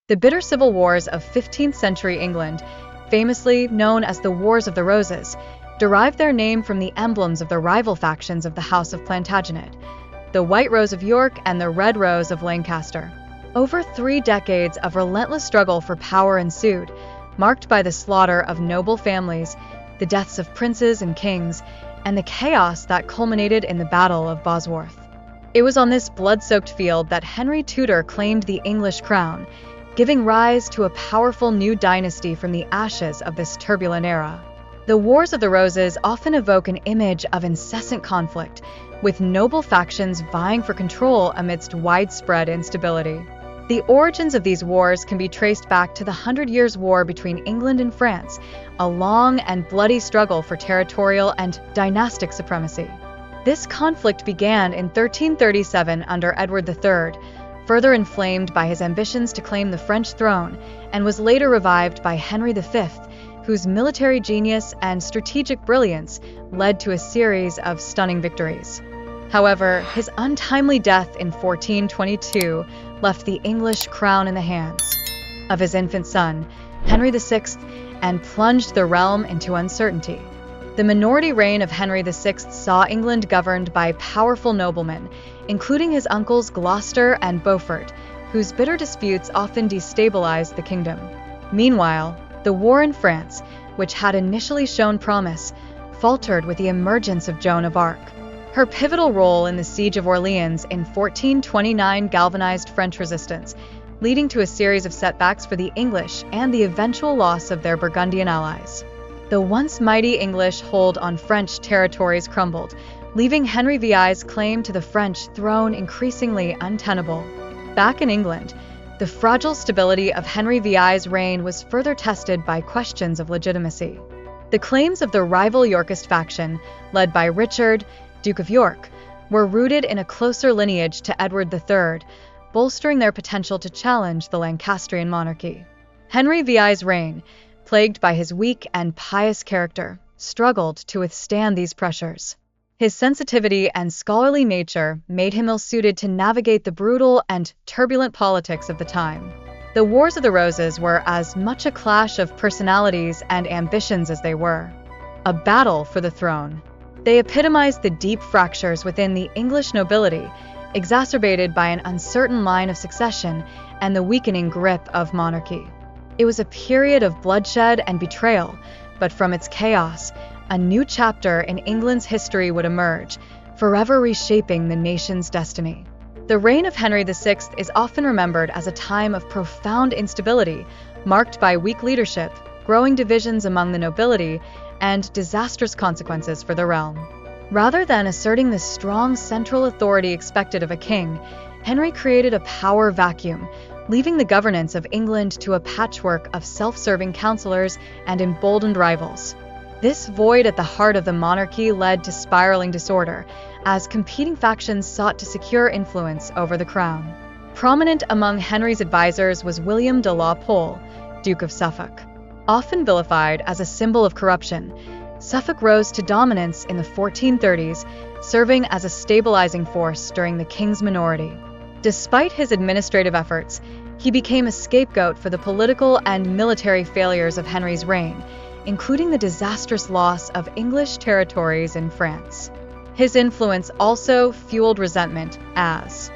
The bitter civil wars of 15th century England, famously known as the Wars of the Roses, derived their name from the emblems of the rival factions of the House of Plantagenet, the White Rose of York and the Red Rose of Lancaster. Over 3 decades of relentless struggle for power ensued, marked by the slaughter of noble families, the deaths of princes and kings, and the chaos that culminated in the Battle of Bosworth. It was on this blood-soaked field that Henry Tudor claimed the English crown, giving rise to a powerful new dynasty from the ashes of this turbulent era. The Wars of the Roses often evoke an image of incessant conflict, with noble factions vying for control amidst widespread instability. The origins of these wars can be traced back to the 100 Years' War between England and France, a long and bloody struggle for territorial and dynastic supremacy. This conflict began in 1337 under Edward III, further inflamed by his ambitions to claim the French throne, and was later revived by Henry V, whose military genius and strategic brilliance led to a series of stunning victories. However, his untimely death in 1422 left the English crown in the hands of his infant son, Henry VI, and plunged the realm into uncertainty. The minority reign of Henry VI saw England governed by powerful noblemen, including his uncles Gloucester and Beaufort, whose bitter disputes often destabilized the kingdom. Meanwhile, the war in France, which had initially shown promise, faltered with the emergence of Joan of Arc. Her pivotal role in the Siege of Orleans in 1429 galvanized French resistance, leading to a series of setbacks for the English and the eventual loss of their Burgundian allies. The once mighty English hold on French territories crumbled, leaving Henry VI's claim to the French throne increasingly untenable. Back in England, the fragile stability of Henry VI's reign was further tested by questions of legitimacy. The claims of the rival Yorkist faction, led by Richard, Duke of York, were rooted in a closer lineage to Edward III, bolstering their potential to challenge the Lancastrian monarchy. Henry VI's reign, plagued by his weak and pious character, struggled to withstand these pressures. His sensitivity and scholarly nature made him ill-suited to navigate the brutal and turbulent politics of the time. The Wars of the Roses were as much a clash of personalities and ambitions as they were a battle for the throne. They epitomized the deep fractures within the English nobility, exacerbated by an uncertain line of succession and the weakening grip of monarchy. It was a period of bloodshed and betrayal, but from its chaos, a new chapter in England's history would emerge, forever reshaping the nation's destiny. The reign of Henry VI is often remembered as a time of profound instability, marked by weak leadership, growing divisions among the nobility, and disastrous consequences for the realm. Rather than asserting the strong central authority expected of a king, Henry created a power vacuum, leaving the governance of England to a patchwork of self-serving counselors and emboldened rivals. This void at the heart of the monarchy led to spiraling disorder, as competing factions sought to secure influence over the crown. Prominent among Henry's advisors was William de la Pole, Duke of Suffolk. Often vilified as a symbol of corruption, Suffolk rose to dominance in the 1430s, serving as a stabilizing force during the king's minority. Despite his administrative efforts, he became a scapegoat for the political and military failures of Henry's reign, including the disastrous loss of English territories in France. His influence also fueled resentment, as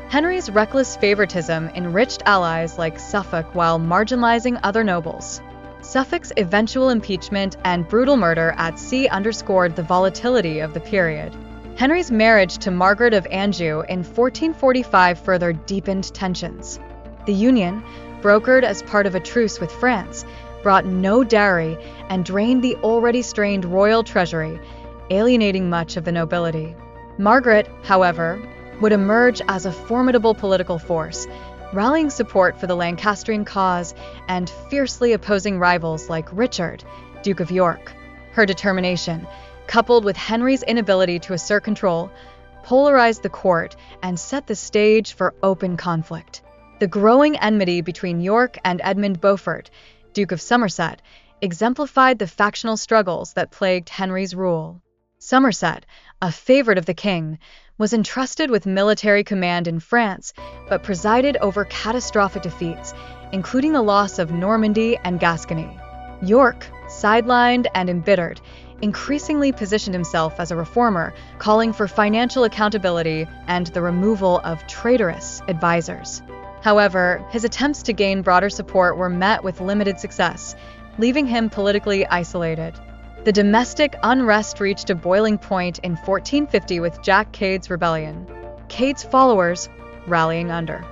Henry's reckless favoritism enriched allies like Suffolk while marginalizing other nobles. Suffolk's eventual impeachment and brutal murder at sea underscored the volatility of the period. Henry's marriage to Margaret of Anjou in 1445 further deepened tensions. The union, brokered as part of a truce with France, brought no dowry and drained the already strained royal treasury, alienating much of the nobility. Margaret, however, would emerge as a formidable political force, rallying support for the Lancastrian cause and fiercely opposing rivals like Richard, Duke of York. Her determination, coupled with Henry's inability to assert control, polarized the court and set the stage for open conflict. The growing enmity between York and Edmund Beaufort, Duke of Somerset, exemplified the factional struggles that plagued Henry's rule. Somerset, a favorite of the king, was entrusted with military command in France, but presided over catastrophic defeats, including the loss of Normandy and Gascony. York, sidelined and embittered, increasingly positioned himself as a reformer, calling for financial accountability and the removal of traitorous advisors. However, his attempts to gain broader support were met with limited success, leaving him politically isolated. The domestic unrest reached a boiling point in 1450 with Jack Cade's rebellion. Cade's followers, rallying under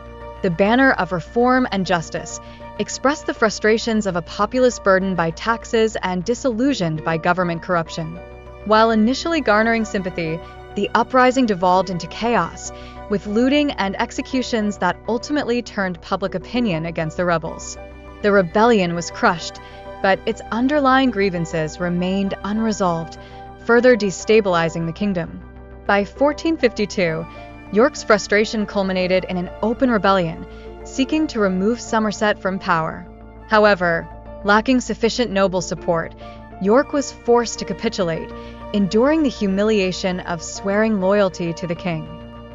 the banner of reform and justice, expressed the frustrations of a populace burdened by taxes and disillusioned by government corruption. While initially garnering sympathy, the uprising devolved into chaos, with looting and executions that ultimately turned public opinion against the rebels. The rebellion was crushed, but its underlying grievances remained unresolved, further destabilizing the kingdom. By 1452, York's frustration culminated in an open rebellion, seeking to remove Somerset from power. However, lacking sufficient noble support, York was forced to capitulate, enduring the humiliation of swearing loyalty to the king.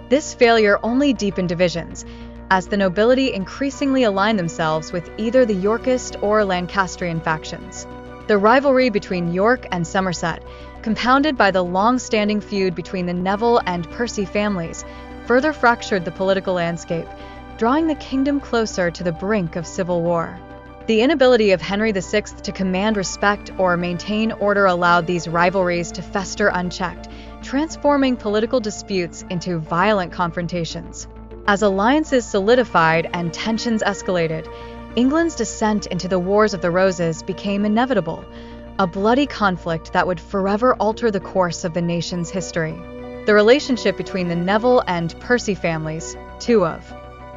This failure only deepened divisions, as the nobility increasingly aligned themselves with either the Yorkist or Lancastrian factions. The rivalry between York and Somerset, compounded by the long-standing feud between the Neville and Percy families, further fractured the political landscape, drawing the kingdom closer to the brink of civil war. The inability of Henry VI to command respect or maintain order allowed these rivalries to fester unchecked, transforming political disputes into violent confrontations. As alliances solidified and tensions escalated, England's descent into the Wars of the Roses became inevitable, a bloody conflict that would forever alter the course of the nation's history. The relationship between the Neville and Percy families, two of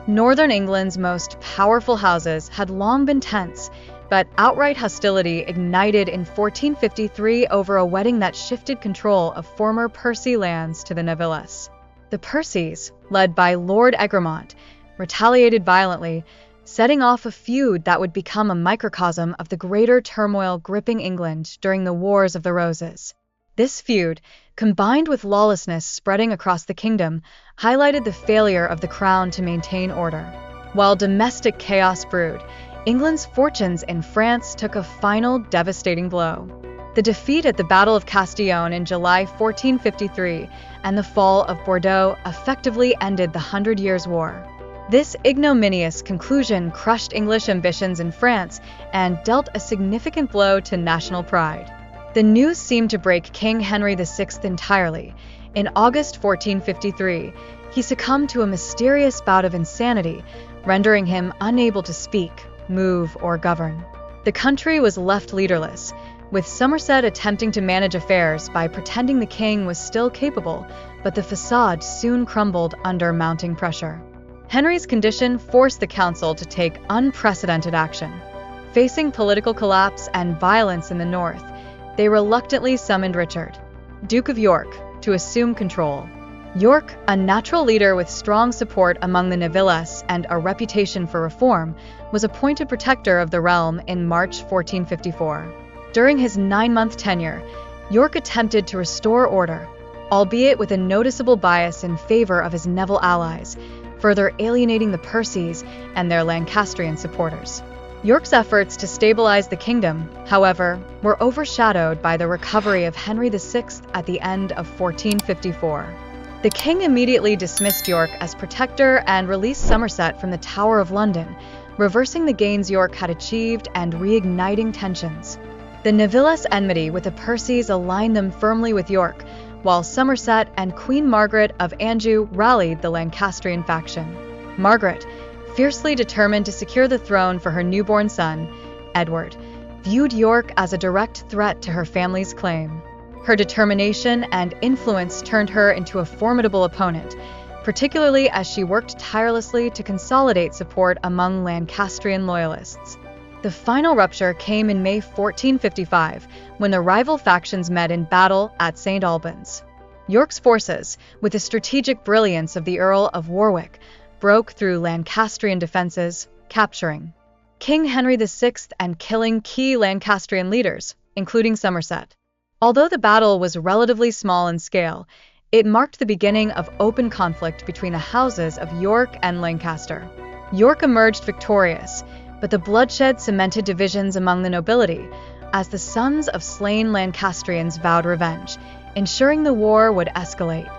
Northern England's most powerful houses, had long been tense, but outright hostility ignited in 1453 over a wedding that shifted control of former Percy lands to the Nevilles. The Percys, led by Lord Egremont, retaliated violently, setting off a feud that would become a microcosm of the greater turmoil gripping England during the Wars of the Roses. This feud, combined with lawlessness spreading across the kingdom, highlighted the failure of the crown to maintain order. While domestic chaos brewed, England's fortunes in France took a final devastating blow. The defeat at the Battle of Castillon in July 1453 and the fall of Bordeaux effectively ended the Hundred Years' War. This ignominious conclusion crushed English ambitions in France and dealt a significant blow to national pride. The news seemed to break King Henry VI entirely. In August 1453, he succumbed to a mysterious bout of insanity, rendering him unable to speak, move, or govern. The country was left leaderless, with Somerset attempting to manage affairs by pretending the king was still capable, but the facade soon crumbled under mounting pressure. Henry's condition forced the council to take unprecedented action. Facing political collapse and violence in the north, they reluctantly summoned Richard, Duke of York, to assume control. York, a natural leader with strong support among the Nevilles and a reputation for reform, was appointed protector of the realm in March 1454. During his 9-month tenure, York attempted to restore order, albeit with a noticeable bias in favor of his Neville allies, further alienating the Percys and their Lancastrian supporters. York's efforts to stabilize the kingdom, however, were overshadowed by the recovery of Henry VI at the end of 1454. The king immediately dismissed York as protector and released Somerset from the Tower of London, reversing the gains York had achieved and reigniting tensions. The Nevilles' enmity with the Percys aligned them firmly with York, while Somerset and Queen Margaret of Anjou rallied the Lancastrian faction. Margaret, fiercely determined to secure the throne for her newborn son, Edward, viewed York as a direct threat to her family's claim. Her determination and influence turned her into a formidable opponent, particularly as she worked tirelessly to consolidate support among Lancastrian loyalists. The final rupture came in May 1455, when the rival factions met in battle at St. Albans. York's forces, with the strategic brilliance of the Earl of Warwick, broke through Lancastrian defenses, capturing King Henry VI and killing key Lancastrian leaders, including Somerset. Although the battle was relatively small in scale, it marked the beginning of open conflict between the houses of York and Lancaster. York emerged victorious, but the bloodshed cemented divisions among the nobility as the sons of slain Lancastrians vowed revenge, ensuring the war would escalate.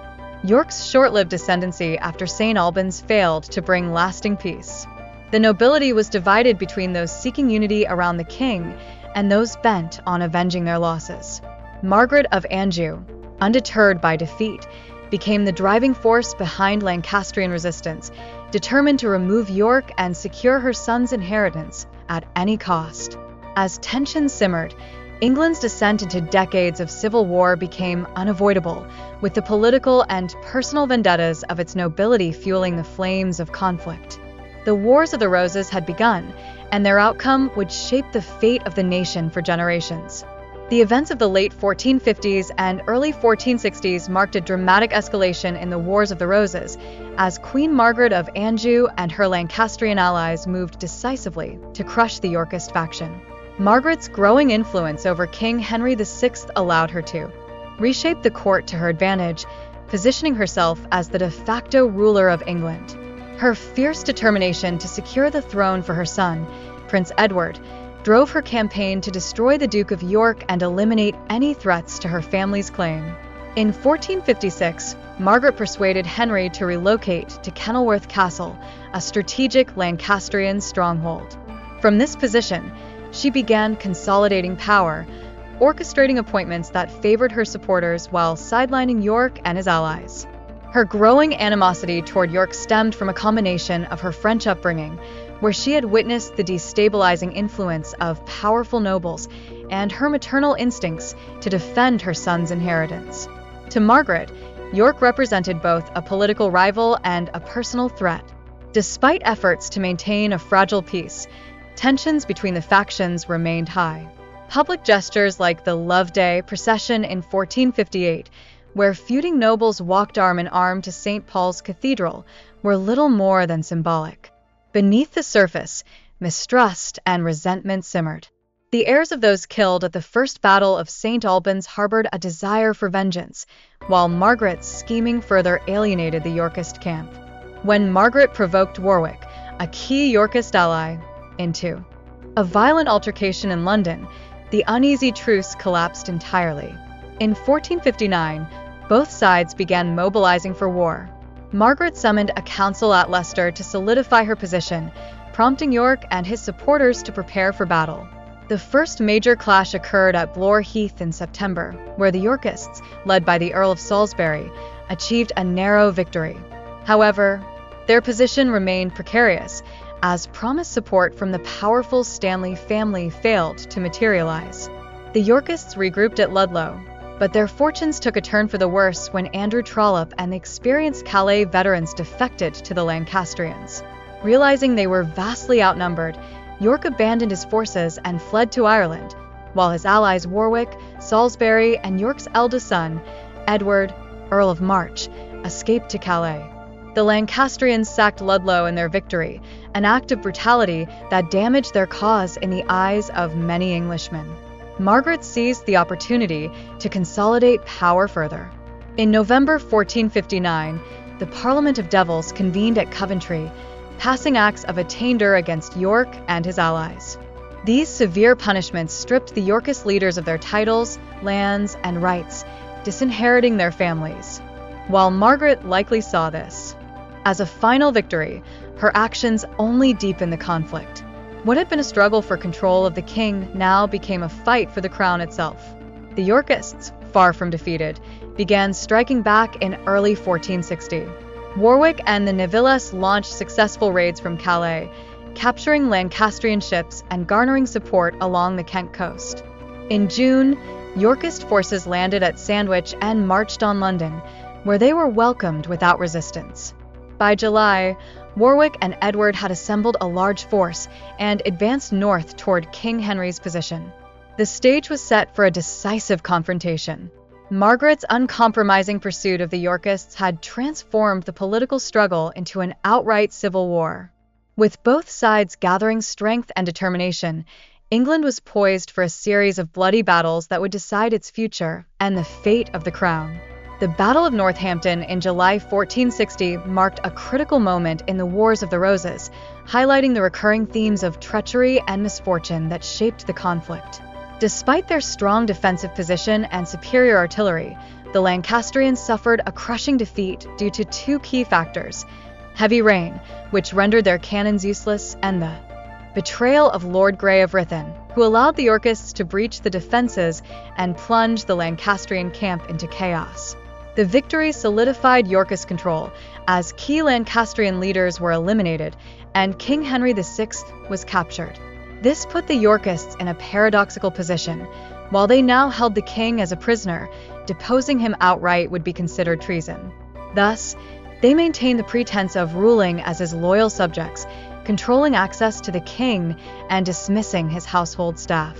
York's short-lived ascendancy after St. Albans failed to bring lasting peace. The nobility was divided between those seeking unity around the king and those bent on avenging their losses. Margaret of Anjou, undeterred by defeat, became the driving force behind Lancastrian resistance, determined to remove York and secure her son's inheritance at any cost. As tensions simmered, England's descent into decades of civil war became unavoidable, with the political and personal vendettas of its nobility fueling the flames of conflict. The Wars of the Roses had begun, and their outcome would shape the fate of the nation for generations. The events of the late 1450s and early 1460s marked a dramatic escalation in the Wars of the Roses, as Queen Margaret of Anjou and her Lancastrian allies moved decisively to crush the Yorkist faction. Margaret's growing influence over King Henry VI allowed her to reshape the court to her advantage, positioning herself as the de facto ruler of England. Her fierce determination to secure the throne for her son, Prince Edward, drove her campaign to destroy the Duke of York and eliminate any threats to her family's claim. In 1456, Margaret persuaded Henry to relocate to Kenilworth Castle, a strategic Lancastrian stronghold. From this position, she began consolidating power, orchestrating appointments that favored her supporters while sidelining York and his allies. Her growing animosity toward York stemmed from a combination of her French upbringing, where she had witnessed the destabilizing influence of powerful nobles, and her maternal instincts to defend her son's inheritance. To Margaret, York represented both a political rival and a personal threat. Despite efforts to maintain a fragile peace, tensions between the factions remained high. Public gestures like the Love Day procession in 1458, where feuding nobles walked arm in arm to St. Paul's Cathedral, were little more than symbolic. Beneath the surface, mistrust and resentment simmered. The heirs of those killed at the First Battle of St. Albans harbored a desire for vengeance, while Margaret's scheming further alienated the Yorkist camp. When Margaret provoked Warwick, a key Yorkist ally, into a violent altercation in London, the uneasy truce collapsed entirely. In 1459, both sides began mobilizing for war. Margaret summoned a council at Leicester to solidify her position, prompting York and his supporters to prepare for battle. The first major clash occurred at Blore Heath in September, where the Yorkists, led by the Earl of Salisbury, achieved a narrow victory. However, their position remained precarious, as promised support from the powerful Stanley family failed to materialize. The Yorkists regrouped at Ludlow, but their fortunes took a turn for the worse when Andrew Trollope and the experienced Calais veterans defected to the Lancastrians. Realizing they were vastly outnumbered, York abandoned his forces and fled to Ireland, while his allies Warwick, Salisbury, and York's eldest son, Edward, Earl of March, escaped to Calais. The Lancastrians sacked Ludlow in their victory, an act of brutality that damaged their cause in the eyes of many Englishmen. Margaret seized the opportunity to consolidate power further. In November 1459, the Parliament of Devils convened at Coventry, passing acts of attainder against York and his allies. These severe punishments stripped the Yorkist leaders of their titles, lands, and rights, disinheriting their families. While Margaret likely saw this as a final victory, her actions only deepened the conflict. What had been a struggle for control of the king now became a fight for the crown itself. The Yorkists, far from defeated, began striking back in early 1460. Warwick and the Nevilles launched successful raids from Calais, capturing Lancastrian ships and garnering support along the Kent coast. In June, Yorkist forces landed at Sandwich and marched on London, where they were welcomed without resistance. By July, Warwick and Edward had assembled a large force and advanced north toward King Henry's position. The stage was set for a decisive confrontation. Margaret's uncompromising pursuit of the Yorkists had transformed the political struggle into an outright civil war. With both sides gathering strength and determination, England was poised for a series of bloody battles that would decide its future and the fate of the crown. The Battle of Northampton in July 1460 marked a critical moment in the Wars of the Roses, highlighting the recurring themes of treachery and misfortune that shaped the conflict. Despite their strong defensive position and superior artillery, the Lancastrians suffered a crushing defeat due to two key factors: heavy rain, which rendered their cannons useless, and the betrayal of Lord Grey of Ruthin, who allowed the Yorkists to breach the defenses and plunge the Lancastrian camp into chaos. The victory solidified Yorkist control, as key Lancastrian leaders were eliminated and King Henry VI was captured. This put the Yorkists in a paradoxical position. While they now held the king as a prisoner, deposing him outright would be considered treason. Thus, they maintained the pretense of ruling as his loyal subjects, controlling access to the king and dismissing his household staff.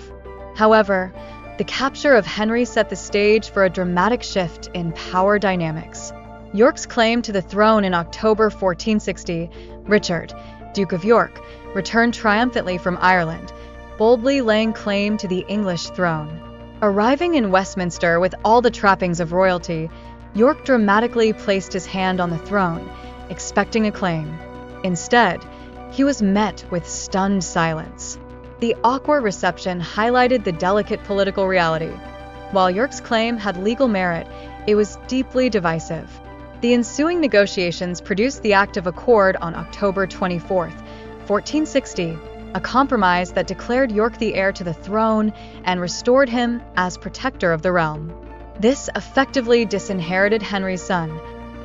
However, the capture of Henry set the stage for a dramatic shift in power dynamics. York's claim to the throne in October 1460, Richard, Duke of York, returned triumphantly from Ireland, boldly laying claim to the English throne. Arriving in Westminster with all the trappings of royalty, York dramatically placed his hand on the throne, expecting acclaim. Instead, he was met with stunned silence. The awkward reception highlighted the delicate political reality. While York's claim had legal merit, it was deeply divisive. The ensuing negotiations produced the Act of Accord on October 24, 1460, a compromise that declared York the heir to the throne and restored him as protector of the realm. This effectively disinherited Henry's son,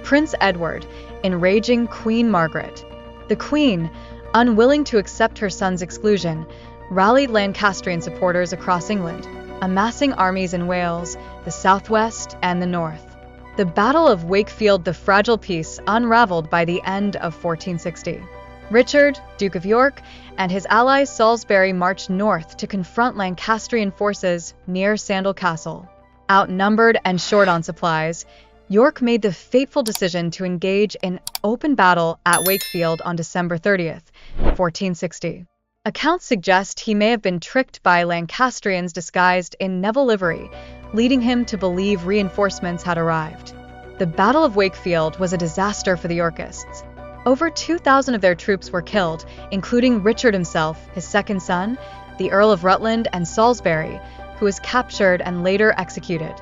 Prince Edward, enraging Queen Margaret. The Queen, unwilling to accept her son's exclusion, rallied Lancastrian supporters across England, amassing armies in Wales, the southwest, and the north. The Battle of Wakefield, the fragile peace, unraveled by the end of 1460. Richard, Duke of York, and his ally Salisbury marched north to confront Lancastrian forces near Sandal Castle. Outnumbered and short on supplies, York made the fateful decision to engage in open battle at Wakefield on December 30, 1460. Accounts suggest he may have been tricked by Lancastrians disguised in Neville livery, leading him to believe reinforcements had arrived. The Battle of Wakefield was a disaster for the Yorkists. Over 2,000 of their troops were killed, including Richard himself, his second son, the Earl of Rutland, and Salisbury, who was captured and later executed.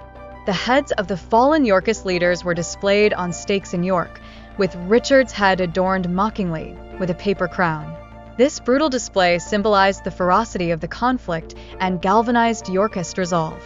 The heads of the fallen Yorkist leaders were displayed on stakes in York, with Richard's head adorned mockingly with a paper crown. This brutal display symbolized the ferocity of the conflict and galvanized Yorkist resolve.